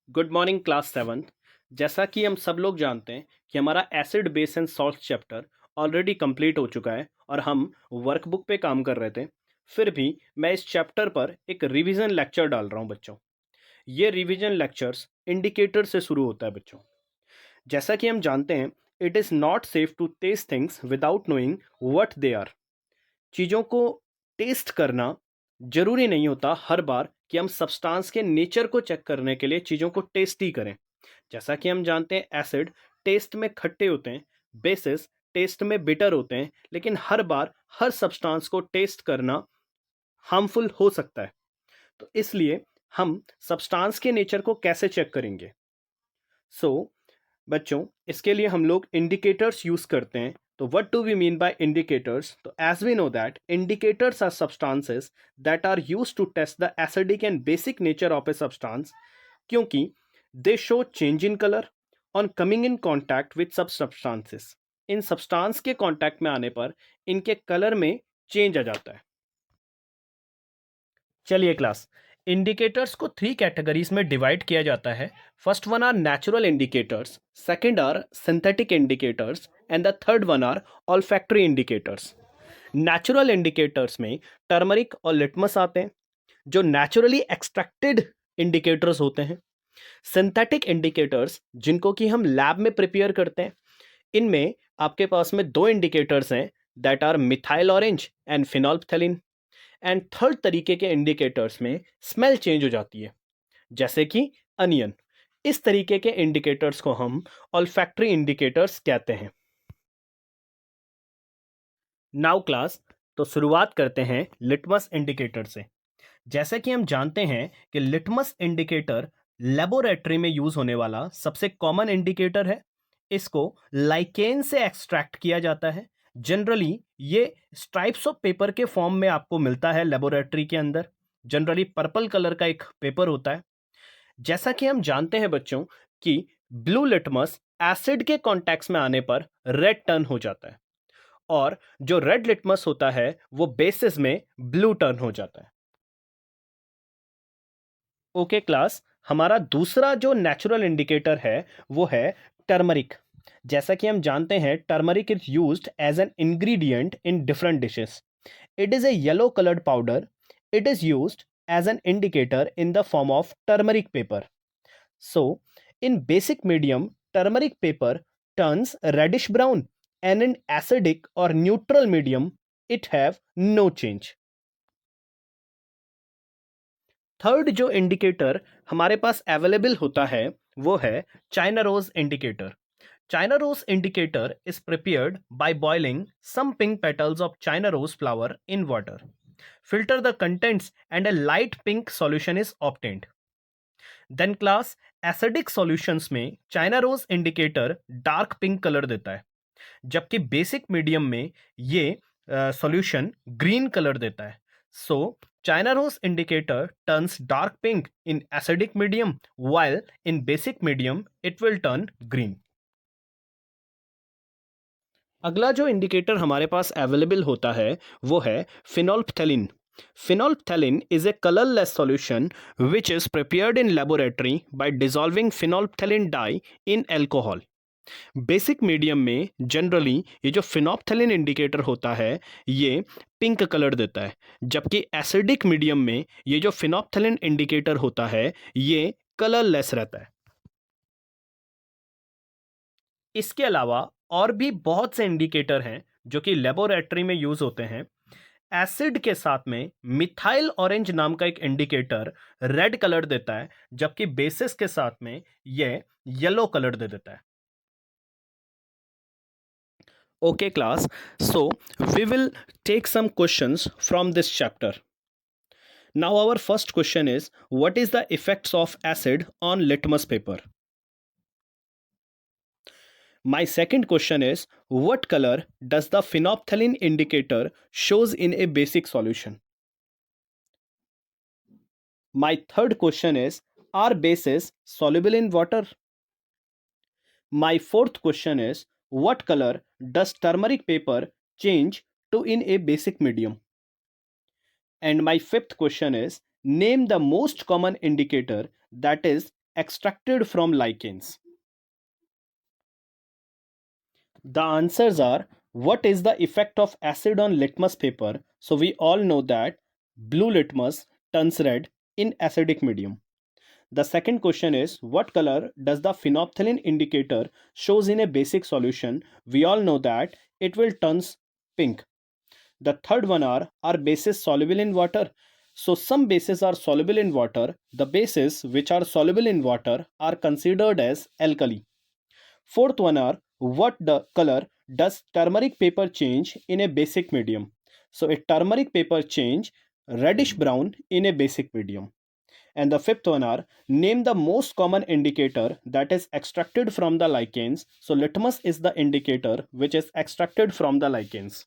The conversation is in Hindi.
Good morning class seventh. जैसा कि हम सब लोग जानते हैं कि हमारा acid base and salt chapter already complete हो चुका है और हम वर्कबुक पे काम कर रहे थे। फिर भी मैं इस चैप्टर पर एक रिवीजन लेक्चर डाल रहा हूँ बच्चों। ये रिवीजन लेक्चर्स इंडिकेटर से शुरू होता है बच्चों। जैसा कि हम जानते हैं, it is not safe to test things without knowing what they are. चीज़ों को टेस्ट करना जरूरी नहीं होता हर बार कि हम सब्सटेंस के नेचर को चेक करने के लिए चीज़ों को टेस्ट ही करें। जैसा कि हम जानते हैं, एसिड टेस्ट में खट्टे होते हैं, बेसिस टेस्ट में बिटर होते हैं, लेकिन हर बार हर सब्सटेंस को टेस्ट करना हार्मफुल हो सकता है। तो इसलिए हम सब्सटेंस के नेचर को कैसे चेक करेंगे? बच्चों, इसके लिए हम लोग इंडिकेटर्स यूज करते हैं। तो what do we mean by indicators? तो as we know that indicators are substances that are used to test the acidic and basic nature of a substance, क्योंकि they show change in colour on coming in contact with सब सब्सटेंसेस। इन सब्सटेंस के कॉन्टैक्ट में आने पर इनके कलर में चेंज आ जाता है। चलिए क्लास, इंडिकेटर्स को थ्री कैटेगरीज में डिवाइड किया जाता है। First one are natural indicators, second are synthetic indicators and the third one are olfactory indicators. Natural indicators में टर्मरिक और लिटमस आते हैं, जो नेचुरली एक्सट्रैक्टेड इंडिकेटर्स होते हैं। सिंथेटिक इंडिकेटर्स, जिनको कि हम लैब में प्रिपेयर करते हैं, इनमें आपके पास में दो इंडिकेटर्स हैं, that are methyl orange and phenolphthalein. And third तरीके के इंडिकेटर्स में स्मेल चेंज हो जाती है, जैसे कि अनियन। इस तरीके के इंडिकेटर्स को हम ऑल्फैक्टरी इंडिकेटर्स कहते हैं। नाउ क्लास, तो शुरुआत करते हैं लिटमस इंडिकेटर से। जैसे कि हम जानते हैं कि लिटमस इंडिकेटर लेबोरेटरी में यूज होने वाला सबसे कॉमन इंडिकेटर है। इसको लाइकेन से एक्सट्रैक्ट किया जाता है। जनरली ये स्ट्राइप्स ऑफ पेपर के फॉर्म में आपको मिलता है लेबोरेटरी के अंदर। जनरली पर्पल कलर का एक पेपर होता है। जैसा कि हम जानते हैं बच्चों कि ब्लू लिटमस एसिड के कॉन्टैक्ट्स में आने पर रेड टर्न हो जाता है, और जो रेड लिटमस होता है वो बेसिस में ब्लू टर्न हो जाता है। ओके क्लास, हमारा दूसरा जो नेचुरल इंडिकेटर है वो है टर्मरिक। जैसा कि हम जानते हैं, turmeric is used as an ingredient in different dishes. It is a yellow coloured powder. It is used as an indicator in the form of turmeric paper. So in basic medium, turmeric paper turns reddish brown, and in acidic or neutral medium it have no change. Third जो इंडिकेटर हमारे पास अवेलेबल होता है वो है China rose indicator. China rose indicator is prepared by boiling some pink petals of China rose flower in water. Filter the contents and a light pink solution is obtained. Then class, acidic solutions में China rose indicator dark pink colour देता है, जबकि बेसिक मीडियम में ये सॉल्यूशन ग्रीन कलर देता है। So China rose indicator turns dark pink in acidic medium, while in basic medium it will turn green. अगला जो इंडिकेटर हमारे पास अवेलेबल होता है वो है फिनोल्फथैलीन। फिनोल्फथैलीन is a colorless solution which is prepared in laboratory by dissolving phenolphthalein dye in alcohol. Basic medium में जनरली ये जो फिनोल्फथैलीन इंडिकेटर होता है ये पिंक कलर देता है, जबकि एसिडिक मीडियम में ये जो फिनोल्फथैलीन इंडिकेटर होता है ये कलरलेस रहता है। इसके अलावा और भी बहुत से इंडिकेटर हैं जो कि लेबोरेटरी में यूज होते हैं। एसिड के साथ में मिथाइल ऑरेंज नाम का एक इंडिकेटर रेड कलर देता है, जबकि बेसिस के साथ में ये येलो कलर दे देता है। Okay class, so we will take some questions from this chapter. Now our first question is, what is the effects of acid on litmus paper? My second question is, what color does the phenolphthalein indicator shows in a basic solution? My third question is, are bases soluble in water? My fourth question is, what color does turmeric paper change to in a basic medium? And my fifth question is, name the most common indicator that is extracted from lichens? The answers are, what is the effect of acid on litmus paper? So we all know that blue litmus turns red in acidic medium. The second question is, what color does the phenolphthalein indicator shows in a basic solution? We all know that it will turns pink. The third one are bases soluble in water? So some bases are soluble in water. The bases which are soluble in water are considered as alkali. Fourth one are, what the color does turmeric paper change in a basic medium? So a turmeric paper change reddish brown in a basic medium. And the fifth one are, name the most common indicator that is extracted from the lichens. So litmus is the indicator which is extracted from the lichens.